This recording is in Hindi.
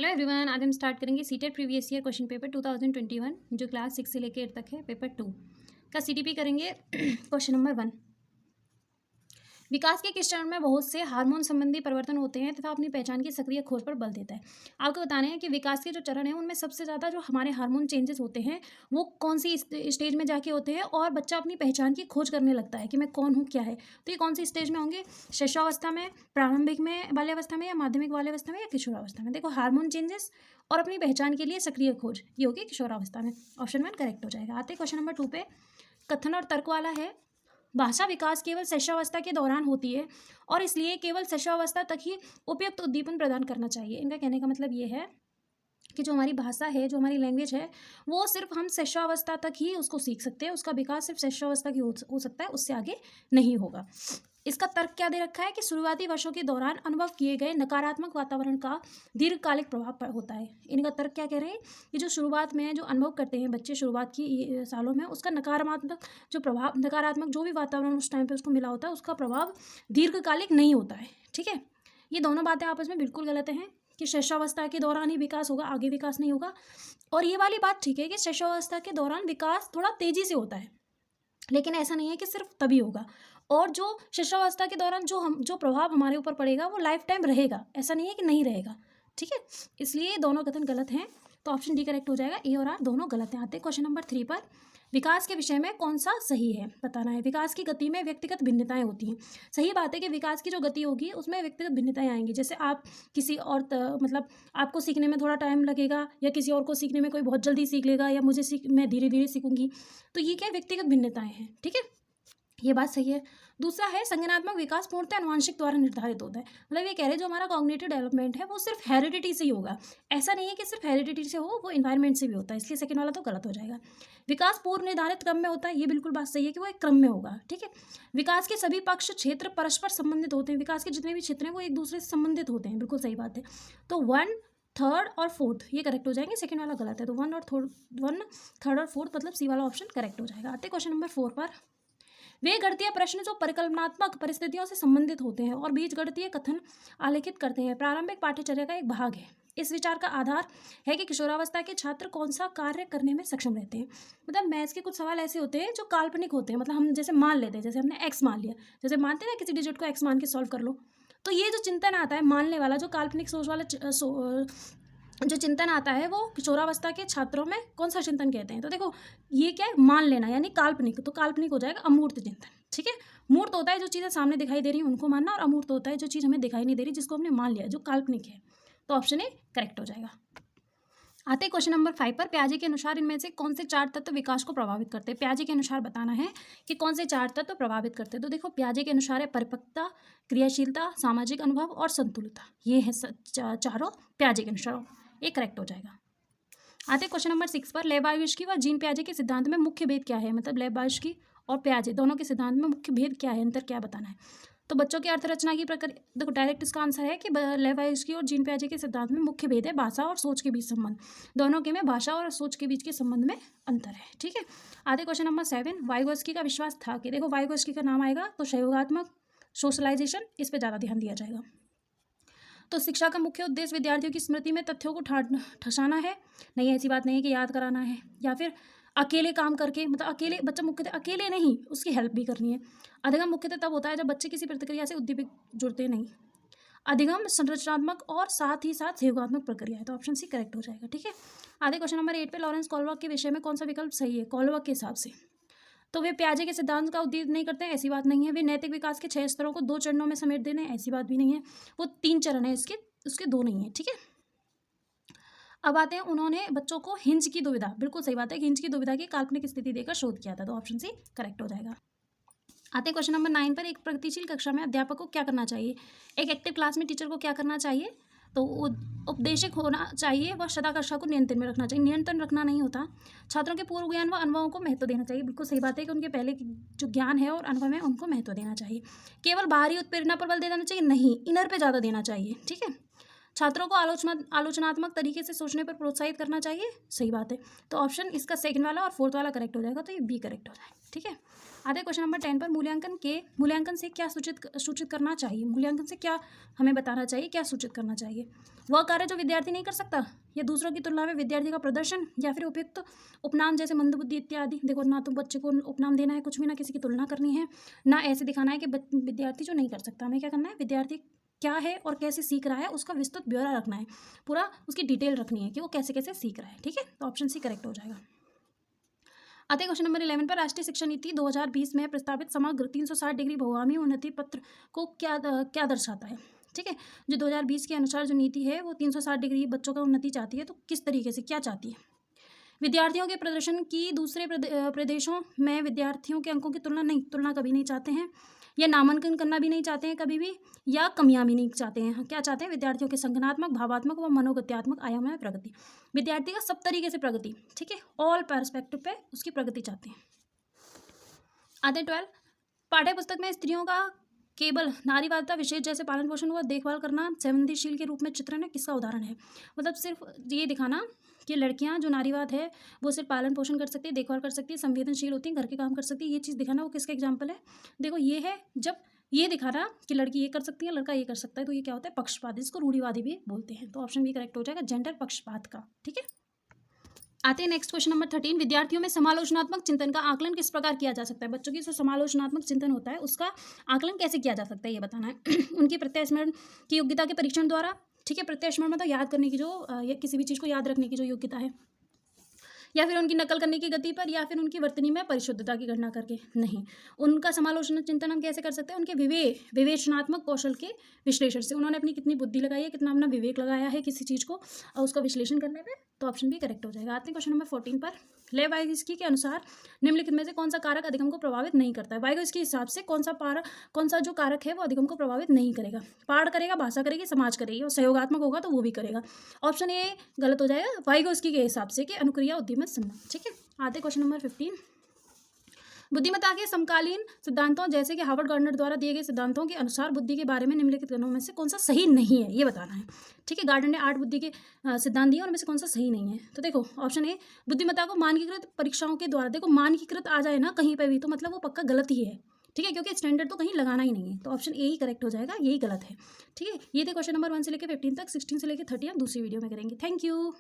हेलो एवरीवन, आज हम स्टार्ट करेंगे CTET previous year question paper 2021 जो क्लास 6 से लेकर 8 तक है। पेपर 2 का सीटीपी करेंगे। क्वेश्चन नंबर 1, विकास के किस चरण में बहुत से हार्मोन संबंधी परिवर्तन होते हैं तथा अपनी पहचान की सक्रिय खोज पर बल देता है। आपको बताना है कि विकास के जो चरण हैं उनमें सबसे ज़्यादा जो हमारे हार्मोन चेंजेस होते हैं वो कौन सी स्टेज में जाके होते हैं और बच्चा अपनी पहचान की खोज करने लगता है कि मैं कौन हूँ, क्या है। तो ये कौन सी स्टेज में होंगे? शिशुअवस्था में, प्रारंभिक में बाल्यावस्था में, या माध्यमिक बाल्यावस्था में, या किशोरावस्था में। देखो, हार्मोन चेंजेस और अपनी पहचान के लिए सक्रिय खोज ये होगी किशोरावस्था में। ऑप्शन 1 करेक्ट हो जाएगा। आते क्वेश्चन नंबर 2 पे, कथन और तर्क वाला है। भाषा विकास केवल शिशुअवस्था के दौरान होती है और इसलिए केवल शिशुअवस्था तक ही उपयुक्त उद्दीपन प्रदान करना चाहिए। इनका कहने का मतलब ये है कि जो हमारी भाषा है, जो हमारी लैंग्वेज है, वो सिर्फ हम शिशुअवस्था तक ही उसको सीख सकते हैं। उसका विकास सिर्फ शिशुअवस्था की हो सकता है, उससे आगे नहीं होगा। इसका तर्क क्या दे रखा है कि शुरुआती वर्षों के दौरान अनुभव किए गए नकारात्मक वातावरण का दीर्घकालिक प्रभाव होता है। इनका तर्क क्या कह रहे हैं कि जो शुरुआत में जो अनुभव करते हैं बच्चे शुरुआत की सालों में, उसका नकारात्मक जो प्रभाव, नकारात्मक जो भी वातावरण उस टाइम पे उसको मिला होता है, उसका प्रभाव दीर्घकालिक नहीं होता है। ठीक है, ये दोनों बातें आपस में बिल्कुल गलत हैं कि शिशुअवस्था के दौरान ही विकास होगा, आगे विकास नहीं होगा। और ये वाली बात ठीक है कि शिशुअवस्था के दौरान विकास थोड़ा तेजी से होता है, लेकिन ऐसा नहीं है कि सिर्फ तभी होगा। और जो शिशुअवस्था के दौरान जो प्रभाव हमारे ऊपर पड़ेगा वो लाइफ टाइम रहेगा, ऐसा नहीं है कि नहीं रहेगा। ठीक है, इसलिए दोनों कथन गलत हैं, तो ऑप्शन डी करेक्ट हो जाएगा। ए और आर दोनों गलत हैं। आते हैं क्वेश्चन नंबर 3 पर, विकास के विषय में कौन सा सही है बताना है। विकास की गति में व्यक्तिगत भिन्नताएं होती हैं। सही बात है कि विकास की जो गति होगी उसमें व्यक्तिगत भिन्नताएं आएंगी। जैसे आप किसी और मतलब आपको सीखने में थोड़ा टाइम लगेगा, या किसी और को सीखने में कोई बहुत जल्दी सीख लेगा, या मैं धीरे धीरे सीखूंगी। तो ये क्या व्यक्तिगत भिन्नताएं हैं। ठीक है, ये बात सही है। दूसरा है, संज्ञानात्मक विकास पूर्णतः आनुवंशिक द्वारा निर्धारित होता है। मतलब ये कह रहे हैं जो हमारा कॉग्निटिव डेवलपमेंट है वो सिर्फ हेरिडिटी से ही होगा। ऐसा नहीं है कि सिर्फ हेरिडिटी से हो, वो इन्वायरमेंट से भी होता है, इसलिए सेकंड वाला तो गलत हो जाएगा। विकास पूर्व निर्धारित क्रम में होता है, ये बिल्कुल बात सही है कि वो एक क्रम में होगा। ठीक है, विकास के सभी पक्ष क्षेत्र परस्पर संबंधित होते हैं। विकास के जितने भी क्षेत्र हैं वो एक दूसरे से संबंधित होते हैं, बिल्कुल सही बात है। तो 1, 3rd और 4th ये करेक्ट हो जाएंगे, सेकंड वाला गलत है। तो 1, 3rd और 4th मतलब सी वाला ऑप्शन करेक्ट हो जाएगा। आते क्वेश्चन नंबर 4 पर, वे गणितीय प्रश्न जो परिकल्पनात्मक परिस्थितियों से संबंधित होते हैं और बीज गणितीय कथन आलेखित करते हैं प्रारंभिक पाठ्यचर्या का एक भाग है। इस विचार का आधार है कि किशोरावस्था के छात्र कौन सा कार्य करने में सक्षम रहते हैं। मतलब मैथ्स के कुछ सवाल ऐसे होते हैं जो काल्पनिक होते हैं, मतलब हम जैसे मान लेते हैं, जैसे हमने एक्स मान लिया, जैसे मानते हैं ना किसी डिजिट को एक्स मान के सॉल्व कर लो। तो ये जो चिंतन आता है मानने वाला, जो काल्पनिक सोच वाला जो चिंतन आता है, वो किशोरावस्था के छात्रों में कौन सा चिंतन कहते हैं। तो देखो, ये क्या है, मान लेना यानी काल्पनिक, तो काल्पनिक हो जाएगा अमूर्त चिंतन। ठीक है, मूर्त होता है जो चीज़ें सामने दिखाई दे रही हैं उनको मानना, और अमूर्त होता है जो चीज़ हमें दिखाई नहीं दे रही, जिसको हमने मान लिया, जो काल्पनिक है। तो ऑप्शन ए करेक्ट हो जाएगा। आते हैं क्वेश्चन नंबर 5 पर, प्याजे के अनुसार इनमें से कौन से 4 तत्व विकास को प्रभावित करते हैं। प्याजे के अनुसार बताना है कि कौन से 4 तत्व प्रभावित करते हैं। तो देखो, प्याजे के अनुसार है परिपक्वता, क्रियाशीलता, सामाजिक अनुभव और संतुलितता। ये है चारों प्याजे के अनुसार, ये करेक्ट हो जाएगा। आते हैं क्वेश्चन नंबर 6 पर, लेबायविस्की व जीन प्याजे के सिद्धांत में मुख्य भेद क्या है। मतलब लेबायविस्की और प्याजे दोनों के सिद्धांत में मुख्य भेद क्या है, अंतर क्या बताना है। तो बच्चों की अर्थरचना की प्रक्रिया, देखो डायरेक्ट इसका आंसर है कि लेबायविस्की और जीन प्याजे के सिद्धांत में मुख्य भेद है भाषा और सोच के बीच संबंध। दोनों के में भाषा और सोच के बीच के संबंध में अंतर है। ठीक है, आते क्वेश्चन नंबर 7, वाइगोस्की का विश्वास था कि, देखो वाइगोस्की का नाम आएगा तो सहयोगात्मक सोशलाइजेशन, इस पर ज़्यादा ध्यान दिया जाएगा। तो शिक्षा का मुख्य उद्देश्य विद्यार्थियों की स्मृति में तथ्यों को ठसाना है। नहीं, ऐसी बात नहीं है कि याद कराना है, या फिर अकेले काम करके, मतलब अकेले बच्चा मुख्यतः अकेले नहीं, उसकी हेल्प भी करनी है। अधिगम मुख्यतः तब होता है जब बच्चे किसी प्रतिक्रिया से उद्दीपक जुड़ते नहीं। अधिगम संरचनात्मक और साथ ही साथ सहयोगात्मक प्रक्रिया है, तो ऑप्शन सी करेक्ट हो जाएगा। ठीक है, आधे क्वेश्चन नंबर 8 पे, लॉरेंस कोलबर्ग के विषय में कौन सा विकल्प सही है कोलबर्ग के हिसाब से। तो वे प्याजे के सिद्धांत का उद्देश्य नहीं करते हैं, ऐसी बात नहीं है। वे नैतिक विकास के 6 स्तरों को 2 चरणों में समेट देने, ऐसी बात भी नहीं है। वो 3 चरण है उसके 2 नहीं है। ठीक है, अब आते हैं, उन्होंने बच्चों को हिंज की दुविधा, बिल्कुल सही बात है कि हिंज की दुविधा की काल्पनिक स्थिति देकर शोध किया था, तो ऑप्शन सी करेक्ट हो जाएगा। आते हैं क्वेश्चन नंबर 9 पर, एक प्रगतिशील कक्षा में अध्यापक को क्या करना चाहिए। एक एक्टिव क्लास में टीचर को क्या करना चाहिए, तो उपदेशक होना चाहिए, वह सदा कक्षा को नियंत्रण में रखना चाहिए। नियंत्रण रखना नहीं होता, छात्रों के पूर्व ज्ञान व अनुभवों को महत्व देना चाहिए। बिल्कुल सही बात है कि उनके पहले जो ज्ञान है और अनुभव है उनको महत्व देना चाहिए। केवल बाहरी उत्प्रेरणा पर बल देना चाहिए नहीं, इनर पे ज़्यादा देना चाहिए। ठीक है, छात्रों को आलोचनात्मक तरीके से सोचने पर प्रोत्साहित करना चाहिए। सही बात है। तो ऑप्शन इसका सेकंड वाला और फोर्थ वाला करेक्ट हो जाएगा, तो ये बी करेक्ट हो जाएगा। ठीक है, आते क्वेश्चन नंबर 10 पर। मूल्यांकन से क्या सूचित करना चाहिए? मूल्यांकन से क्या हमें बताना चाहिए, क्या सूचित करना चाहिए? वह कार्य जो विद्यार्थी नहीं कर सकता, या दूसरों की तुलना में विद्यार्थी का प्रदर्शन, या फिर उपयुक्त उपनाम जैसे मंदबुद्धि इत्यादि। देखो, ना तो बच्चे को उपनाम देना है कुछ भी, ना किसी की तुलना करनी है, ना ऐसे दिखाना है कि विद्यार्थी जो नहीं कर सकता। हमें क्या करना है, विद्यार्थी क्या है और कैसे सीख रहा है उसका विस्तृत ब्यौरा रखना है, पूरा उसकी डिटेल रखनी है कि वो कैसे कैसे सीख रहा है। ठीक है, तो ऑप्शन सी करेक्ट हो जाएगा। आते क्वेश्चन नंबर 11 पर। राष्ट्रीय शिक्षा नीति 2020 में प्रस्तावित समग्र 360 डिग्री बहुआयामी उन्नति पत्र को क्या दर्शाता है? ठीक है, जो 2020 के अनुसार जो नीति है वो 360 डिग्री बच्चों का उन्नति चाहती है। तो किस तरीके से क्या चाहती है? विद्यार्थियों के प्रदर्शन की दूसरे प्रदेशों में विद्यार्थियों के अंकों की तुलना कभी नहीं चाहते हैं, या नामांकन करना भी नहीं चाहते हैं कभी भी, या कमियां भी नहीं चाहते हैं। क्या चाहते हैं? विद्यार्थियों के संज्ञानात्मक, भावात्मक व मनोगत्यात्मक आयाम में प्रगति, विद्यार्थी का सब तरीके से प्रगति। ठीक है, ऑल पर्सपेक्टिव पे उसकी प्रगति चाहते हैं। आते 12। पाठ्य पुस्तक में स्त्रियों का केवल नारीवादिता विशेष जैसे पालन पोषण व देखभाल करना संवेदनशील के रूप में चित्रण है, किसका उदाहरण है? मतलब सिर्फ ये दिखाना कि लड़कियां जो नारीवाद है वो सिर्फ पालन पोषण कर सकती है, देखभाल कर सकती है, संवेदनशील होती हैं, घर के काम कर सकती है, ये चीज़ दिखाना वो किसका एग्जाम्पल है? देखो, ये है जब ये दिखाना कि लड़की ये कर सकती है, लड़का ये कर सकता है, तो ये क्या होता है? पक्षपात, जिसको रूढ़िवादी भी बोलते हैं। तो ऑप्शन भी करेक्ट हो जाएगा, जेंडर पक्षपात का। ठीक है, आते हैं नेक्स्ट क्वेश्चन नंबर 13। विद्यार्थियों में समालोचनात्मक चिंतन का आकलन किस प्रकार किया जा सकता है? बच्चों की जो समालोचनात्मक चिंतन होता है उसका आकलन कैसे किया जा सकता है, ये बताना है। उनकी प्रत्यास्मरण की योग्यता के परीक्षण द्वारा। ठीक है, प्रत्यास्मरण मतलब याद करने की जो या किसी भी चीज़ को याद रखने की जो योग्यता है, या फिर उनकी नकल करने की गति पर, या फिर उनकी वर्तनी में परिशुद्धता की गणना करके। नहीं, उनका समालोचना चिंतन हम कैसे कर सकते हैं? उनके विवेचनात्मक कौशल के विश्लेषण से। उन्होंने अपनी कितनी बुद्धि लगाई है, कितना अपना विवेक लगाया है किसी चीज़ को और उसका विश्लेषण करने में। तो ऑप्शन भी करेक्ट हो जाएगा। आते हैं क्वेश्चन नंबर 14 पर। लेवाइस्की के अनुसार निम्नलिखित में से कौन सा कारक अधिगम को प्रभावित नहीं करता है? वाइगोस्की के हिसाब से कौन सा जो कारक है वो अधिगम को प्रभावित नहीं करेगा? पाठ करेगा, भाषा करेगी, समाज करेगी, और सहयोगात्मक होगा तो वो भी करेगा। ऑप्शन ए गलत हो जाएगा वाइगोस्की के हिसाब से कि अनुक्रिया उद्दीमक संबंध। ठीक है, आते क्वेश्चन नंबर 15। बुद्धिमत्ता के समकालीन सिद्धांतों जैसे कि हार्वर्ड गार्डनर द्वारा दिए गए सिद्धांतों के अनुसार बुद्धि के बारे में निम्नलिखित कथनों में से कौन सा सही नहीं है, ये बताना है। ठीक है, गार्डनर ने 8 बुद्धि के सिद्धांत दिए, उनमें से कौन सा सही नहीं है? तो देखो, ऑप्शन ए बुद्धिमत्ता को मानकीकृत परीक्षाओं के द्वारा। देखो, मानकीकृत आ जाए ना कहीं पर भी तो मतलब वो पक्का गलत ही है। ठीक है, क्योंकि स्टैंडर्ड तो कहीं लगाना ही नहीं है, तो ऑप्शन ए ही करेक्ट हो जाएगा, यही गलत है। ठीक है, ये थे क्वेश्चन नंबर 1 से लेकर 15 तक। 16 से लेकर 30 हम दूसरी वीडियो में करेंगे। Thank you.